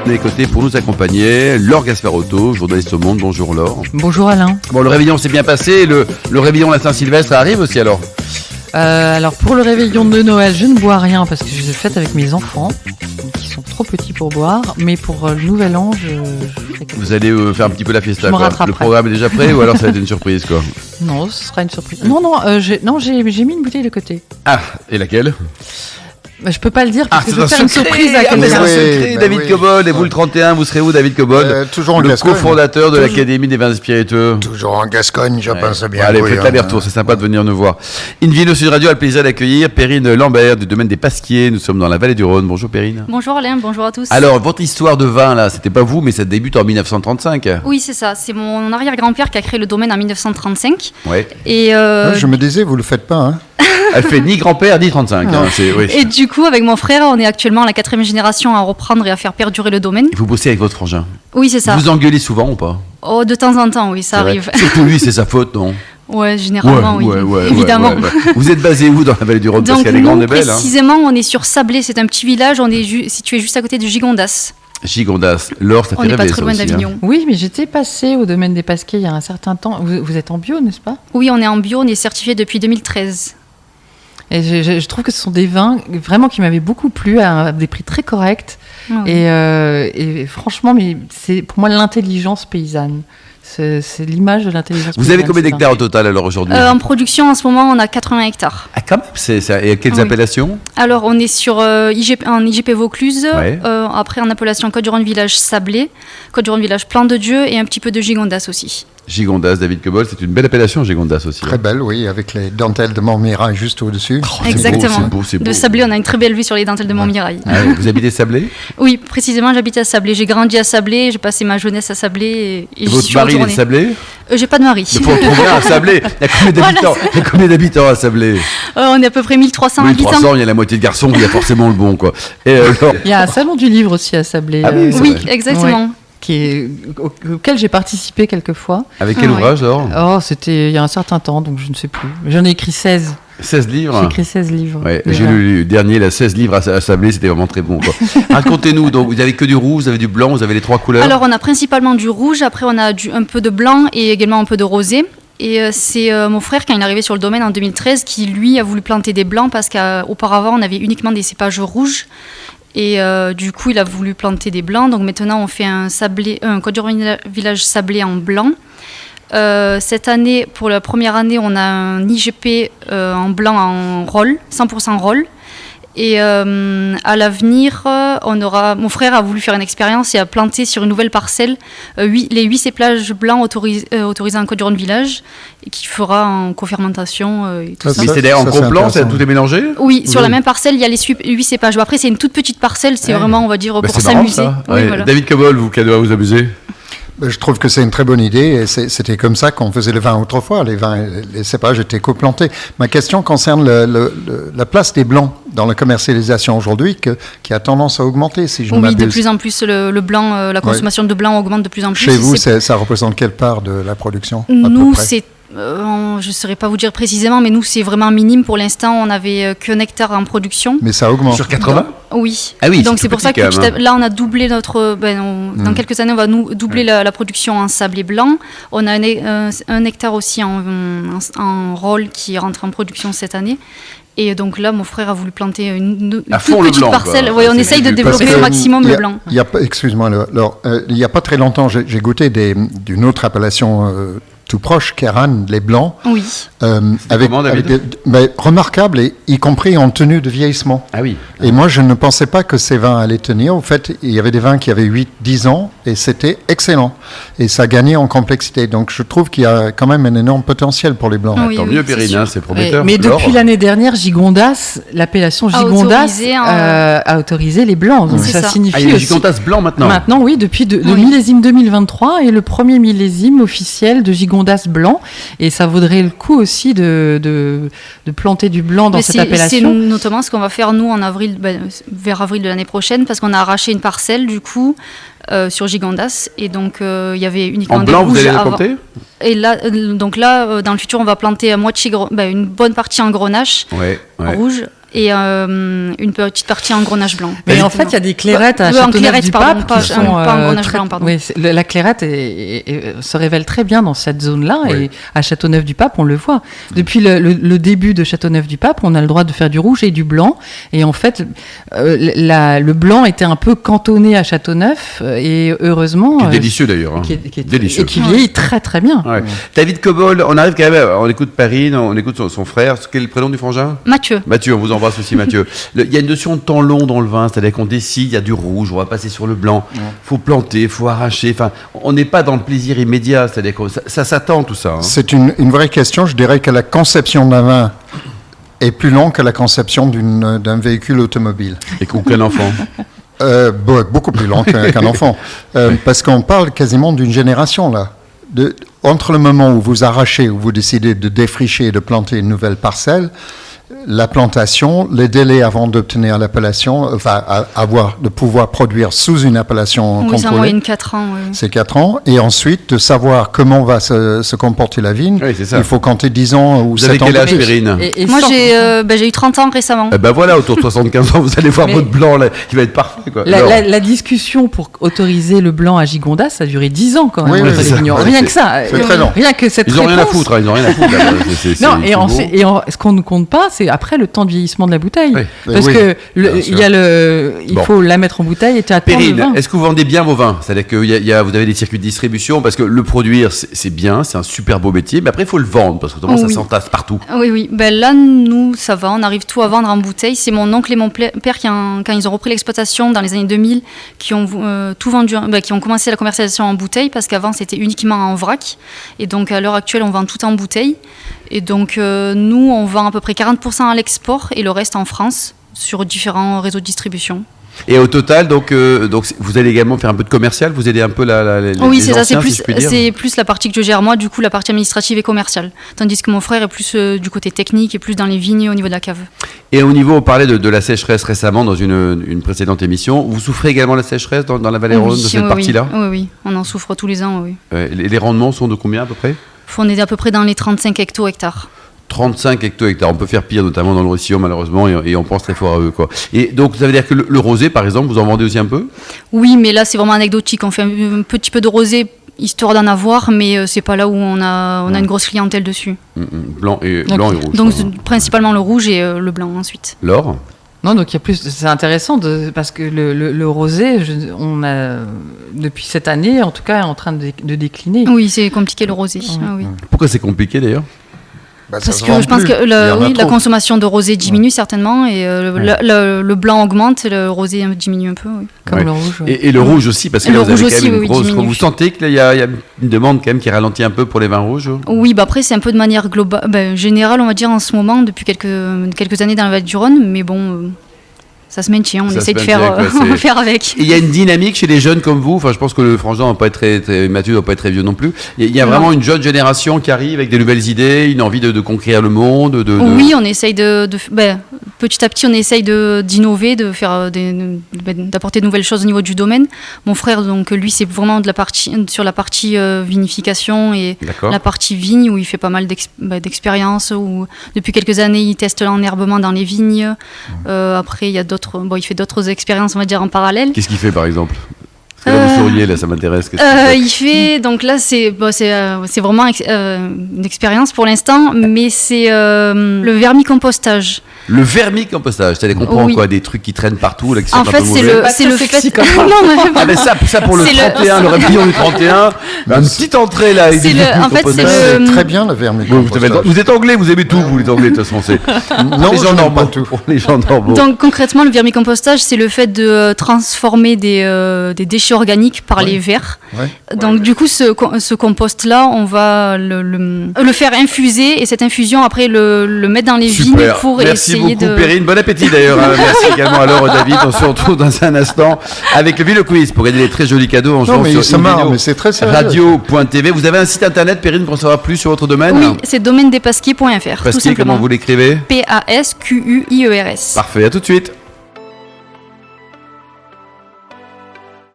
mes côtés pour nous accompagner. Laure Gasparotto, journaliste au Monde. Bonjour Laure. Bonjour Alain. Bon, le réveillon s'est bien passé. Le réveillon la Saint-Sylvestre arrive aussi alors. Alors pour le réveillon de Noël, je ne bois rien parce que je l'ai faite avec mes enfants qui sont trop petits pour boire. Mais pour le Nouvel An, je ferai quelque chose. Vous allez faire un petit peu la fiesta. Je me Quoi. rattraperai. Le programme est déjà prêt ou alors ça va être une surprise quoi. Non, ce sera une surprise. Non, j'ai mis une bouteille de côté. Ah, et laquelle? Je peux pas le dire parce que je vais c'est faire une secret. surprise à Ah, mais quelqu'un. c'est un Oui, secret, bah David oui. Cobold. Et vous le 31, vous serez où David Cobold? Toujours en Le Gascogne. cofondateur de l'Académie des vins spiritueux. Toujours en Gascogne, je pense bien. Allez, oui, faites hein. l'aller-retour, c'est sympa de venir nous voir. InVino Sud Radio a le plaisir d'accueillir Perrine Lambert du domaine des Pasquiers. Nous sommes dans la vallée du Rhône. Bonjour Perrine. Bonjour Alain, bonjour à tous. Alors, votre histoire de vin, là, c'était pas vous, mais ça débute en 1935. Oui, c'est ça, c'est mon arrière-grand-père qui a créé le domaine en 1935. Ouais. Et, Ouais, je me disais, vous le faites pas, hein. Elle fait ni grand-père, ni 35. Hein, oui. et du coup, avec mon frère, on est actuellement la 4e génération à reprendre et à faire perdurer le domaine. Et vous bossez avec votre frangin. Oui, c'est ça. Vous engueulez souvent ou pas? Oh, de temps en temps, oui, ça C'est vrai. arrive. Surtout lui, c'est sa faute, non? Ouais, généralement, oui. Évidemment. ouais. Vous êtes basé où dans la vallée du Rhône? Parce Donc, qu'elle est grande nous, et belle. Hein. précisément, on est sur Sablé, c'est un petit village, on est situé juste à côté de Gigondas. Gigondas. Laure, ça On fait n'est pas rêver très ça loin aussi. d'Avignon. Oui, mais j'étais passée au domaine des Pasquiers il y a un certain temps. Vous êtes en bio, n'est-ce pas? Oui, on est en bio, on est certifié depuis 2013. Et je trouve que ce sont des vins vraiment qui m'avaient beaucoup plu à des prix très corrects. Ah oui. Et franchement, mais c'est pour moi l'intelligence paysanne. C'est l'image de l'intelligence paysanne. Vous avez combien c'est d'hectares au total alors aujourd'hui? En production, en ce moment, on a 80 hectares. Ah, quand même, c'est ça. Et quelles Oui. appellations? Alors, on est sur en IGP Vaucluse, Ouais. après en appellation Côte-du-Rhône Village Sablé, Côte-du-Rhône Village Plan de Dieu et un petit peu de Gigondas aussi. Gigondas, David Cobold, c'est une belle appellation, Gigondas aussi. Très belle, oui, avec les dentelles de Montmirail juste au-dessus. Oh, c'est Exactement. beau, c'est beau. De Sablé, on a une très belle vue sur les dentelles de Montmirail. Ah ouais, vous habitez Sablé? Oui, précisément, j'habite à Sablé. J'ai grandi à Sablé, j'ai passé ma jeunesse à Sablé et j'y Votre suis mari il est de retournée. Sablé? J'ai pas de mari. Il faut en trouver un à Sablé. Il y a combien d'habitants? Voilà, Il y a combien d'habitants à Sablé? On est à peu près 1300 habitants. 1300, il y a la moitié de garçons, il y a forcément le bon quoi. Et alors, Il y a un salon du livre aussi à Sablé. Ah oui, c'est Oui, vrai. exactement. Auquel j'ai participé quelques fois. avec quel Ah ouais. ouvrage alors? Oh, c'était il y a un certain temps, donc je ne sais plus. J'en ai écrit 16. 16 J'ai livres. écrit 16 livres. Ouais, déjà. j'ai lu le dernier, la 16 livres à Sablé, c'était vraiment très bon. Quoi. Racontez-nous, donc vous avez que du rouge, vous avez du blanc, vous avez les trois couleurs. Alors, on a principalement du rouge, après on a un peu de blanc et également un peu de rosé. Et c'est mon frère, quand il est arrivé sur le domaine en 2013, qui lui a voulu planter des blancs parce qu'auparavant on avait uniquement des cépages rouges. Et du coup, il a voulu planter des blancs. Donc maintenant, on fait un Côte-du-Rhône Village Sablé en blanc. Cette année, pour la première année, on a un IGP en blanc en roll, 100% roll. Et à l'avenir, mon frère a voulu faire une expérience et a planté sur une nouvelle parcelle les 8 cépages blancs autorisés en Côte-du-Rhône Village, et qui fera en cofermentation et tout Ça, ça. Mais c'est en ça, gros c'est blanc, intéressant. tout est mélangé? Oui, sur la même parcelle, il y a les 8 cépages. Bon, après, c'est une toute petite parcelle, c'est Ouais. vraiment, on va dire, Bah, pour c'est marrant, s'amuser. ça. Oui, Ouais. voilà. David Cobold, vous, qu'à vous amuser? Je trouve que c'est une très bonne idée et c'était comme ça qu'on faisait le vin autrefois. Les cépages étaient coplantés. Ma question concerne la place des blancs dans la commercialisation aujourd'hui qui a tendance à augmenter, si je ne Oui, de m'abuse. plus en plus, le blanc, la consommation de blanc augmente de plus en plus. Chez vous, C'est- ça représente quelle part de la production à peu Nous, près c'est. Je ne saurais pas vous dire précisément, mais nous, c'est vraiment minime. Pour l'instant, on n'avait qu'un hectare en production. Mais ça augmente. Sur 80? Oui. Ah oui, Donc c'est c'est tout pour ça petit que quand même, là, on a doublé notre. Dans quelques années, on va doubler la production en sablé blanc. On a un hectare aussi en roll qui rentre en production cette année. Et donc là, mon frère a voulu planter une À toute fond le petite blanc, parcelle. quoi. Oui, on C'est essaye de du- Parce développer que au maximum il y le a- blanc. Excuse-moi, alors, il n'y a pas très longtemps, j'ai goûté d'une autre appellation tout proche, Kéran, les blancs. Oui. comment, David mais remarquables, et y compris en tenue de vieillissement. Ah oui. Et moi, je ne pensais pas que ces vins allaient tenir. En fait, il y avait des vins qui avaient 8-10 ans et c'était excellent. Et ça gagnait en complexité. Donc, je trouve qu'il y a quand même un énorme potentiel pour les blancs. Oui, Tant oui, mieux, c'est Perrine, sûr. hein, c'est prometteur. Mais Laure depuis l'année dernière, Gigondas, l'appellation A Gigondas autorisé a autorisé les blancs. Donc C'est ça ça. signifie Ah, il y a aussi... Gigondas blanc maintenant. Maintenant, oui, depuis le Oui. millésime 2023 est le premier millésime officiel de Gigondas blanc. Et ça vaudrait le coup aussi de planter du blanc dans Mais cette c'est appellation. notamment ce qu'on va faire nous en avril, vers avril de l'année prochaine, parce qu'on a arraché une parcelle du coup sur Gigondas, et donc il y avait uniquement En des blanc, vous rouges allez le avant. planter? Et là, dans le futur, on va planter à moitié une bonne partie en grenache Ouais. rouge, et une petite partie en grenache blanc. Mais en fait, il y a des clairettes à Châteauneuf-du-Pape pas en grenache blanc, pardon. Oui, la clairette se révèle très bien dans cette zone-là, et à Châteauneuf-du-Pape, on le voit. Depuis le début de Châteauneuf-du-Pape, on a le droit de faire du rouge et du blanc, et en fait, le blanc était un peu cantonné à Châteauneuf, et heureusement... Qui est délicieux d'ailleurs. Hein. Qui est délicieux. Et qui vieillit très très bien. Ouais. David Cobol, on arrive quand même, on écoute Perrine, on écoute son frère. Quel est le prénom du frangin ? Mathieu. Mathieu, on vous embrasse aussi Mathieu. Il y a une notion de temps long dans le vin, c'est-à-dire qu'on décide, il y a du rouge, on va passer sur le blanc, faut planter, faut arracher, enfin, on n'est pas dans le plaisir immédiat, c'est-à-dire que ça s'attend tout ça. Hein. C'est une vraie question, je dirais que la conception d'un vin est plus longue que la conception d'un véhicule automobile. Et qu'aucun enfant. Beaucoup plus long qu'un enfant. Parce qu'on parle quasiment d'une génération là. Entre le moment où vous arrachez, où vous décidez de défricher et de planter une nouvelle parcelle, la plantation, les délais avant d'obtenir l'appellation, enfin, de pouvoir produire sous une appellation contrôlée. C'est en moyenne 4 ans. Oui. C'est 4 ans. Et ensuite, de savoir comment va se comporter la vigne, il faut compter 10 ans ou 7 ans. Vous avez quel âge, Perrine ? Moi, j'ai eu 30 ans récemment. Voilà, autour de 75 ans, vous allez voir votre blanc, là, qui va être parfait. Quoi. La discussion pour autoriser le blanc à Gigondas, ça a duré 10 ans quand même. Rien que ça. C'est très long. Rien que cette Ils n'ont rien à foutre. Ils n'ont rien à foutre. Non, et ce qu'on ne compte pas, c'est après le temps de vieillissement de la bouteille. Oui. Parce que il faut la mettre en bouteille et tu attends le vin. Est-ce que vous vendez bien vos vins ? C'est-à-dire que vous avez des circuits de distribution, parce que le produire, c'est bien, c'est un super beau métier, mais après, il faut le vendre, parce que autrement, ça s'entasse partout. Oui. Là, nous, ça va, on arrive tout à vendre en bouteille. C'est mon oncle et mon père quand ils ont repris l'exploitation dans les années 2000, qui ont tout vendu, qui ont commencé la commercialisation en bouteille, parce qu'avant, c'était uniquement en vrac. Et donc, à l'heure actuelle, on vend tout en bouteille. Et donc, nous, on vend à peu près 40% à l'export et le reste en France, sur différents réseaux de distribution. Et au total, donc vous allez également faire un peu de commercial, vous aidez un peu oui, les c'est anciens, ça, c'est plus la partie que je gère moi, du coup, la partie administrative et commerciale. Tandis que mon frère est plus du côté technique et plus dans les vignes au niveau de la cave. Et au niveau, on parlait de la sécheresse récemment dans une précédente émission. Vous souffrez également de la sécheresse dans la vallée Rhône, de cette partie-là ? Oui, on en souffre tous les ans, oui. Les rendements sont de combien à peu près ? On est à peu près dans les 35 hecto-hectares. 35 hecto-hectares. On peut faire pire, notamment dans le Roussillon, malheureusement, et on pense très fort à eux, quoi. Et donc, ça veut dire que le rosé, par exemple, vous en vendez aussi un peu ? Oui, mais là, c'est vraiment anecdotique. On fait un petit peu de rosé, histoire d'en avoir, mais c'est pas là où on a une grosse clientèle dessus. Blanc et rouge. Donc, principalement le rouge et le blanc, ensuite. Laure ? Non, donc il y a plus. C'est intéressant parce que le rosé, on a depuis cette année, en tout cas, est en train de décliner. Oui, c'est compliqué le rosé. Oui. Pourquoi c'est compliqué d'ailleurs ? Parce que je pense que la consommation de rosé diminue certainement, et le blanc augmente, le rosé diminue un peu. Oui. Comme le rouge. Et le rouge aussi, parce que là, vous avez quand même une grosse. Diminue. Vous sentez qu'il y a une demande quand même qui ralentit un peu pour les vins rouges ? Oui, après c'est un peu de manière globale, générale, on va dire en ce moment, depuis quelques années dans la vallée du Rhône, mais bon. Ça se maintient, on essaie de faire avec. Il y a une dynamique chez les jeunes comme vous. Enfin, je pense que le frangin ne va pas être Mathieu ne va pas être très vieux non plus. Il y a vraiment une jeune génération qui arrive avec des nouvelles idées, une envie de conquérir le monde. Oui, on essaye petit à petit, on essaye d'innover, de faire d'apporter de nouvelles choses au niveau du domaine. Mon frère, donc lui, c'est vraiment sur la partie vinification et la partie vigne, où il fait pas mal d'expériences. Où depuis quelques années, il teste l'enherbement dans les vignes. Après, il y a il fait d'autres expériences, on va dire, en parallèle. Qu'est-ce qu'il fait, par exemple ? Parce que là, vous souriez, là, ça m'intéresse. Il fait, donc là, c'est vraiment une expérience pour l'instant, mais c'est le vermicompostage. Le vermicompostage, c'est-à-dire qu'on prend quoi, des trucs qui traînent partout, là, qui sont en fait, c'est le fait. Ah, mais ça pour le 31, le réveillon du 31, une petite entrée là. En fait, c'est très bien le vermicompostage. Vous êtes anglais, vous aimez tout, vous les anglais, de toute façon. Non, les gens n'aiment pas tout. Les gens normaux. Donc concrètement, le vermicompostage, c'est le fait de transformer des déchets organiques par les vers. Donc du coup, ce compost-là, on va le faire infuser, et cette infusion, après, le mettre dans les vignes pour essayer. Merci beaucoup, Perrine. Bon appétit d'ailleurs. Merci également à Laure et David. On se retrouve dans un instant avec le Vino Quiz pour gagner des très jolis cadeaux en jouant sur radio.tv. Vous avez un site internet, Perrine, pour en savoir plus sur votre domaine ? Oui, c'est domaine-des-pasquiers.fr. Pasquier, comment vous l'écrivez ? Pasquiers. Parfait, à tout de suite.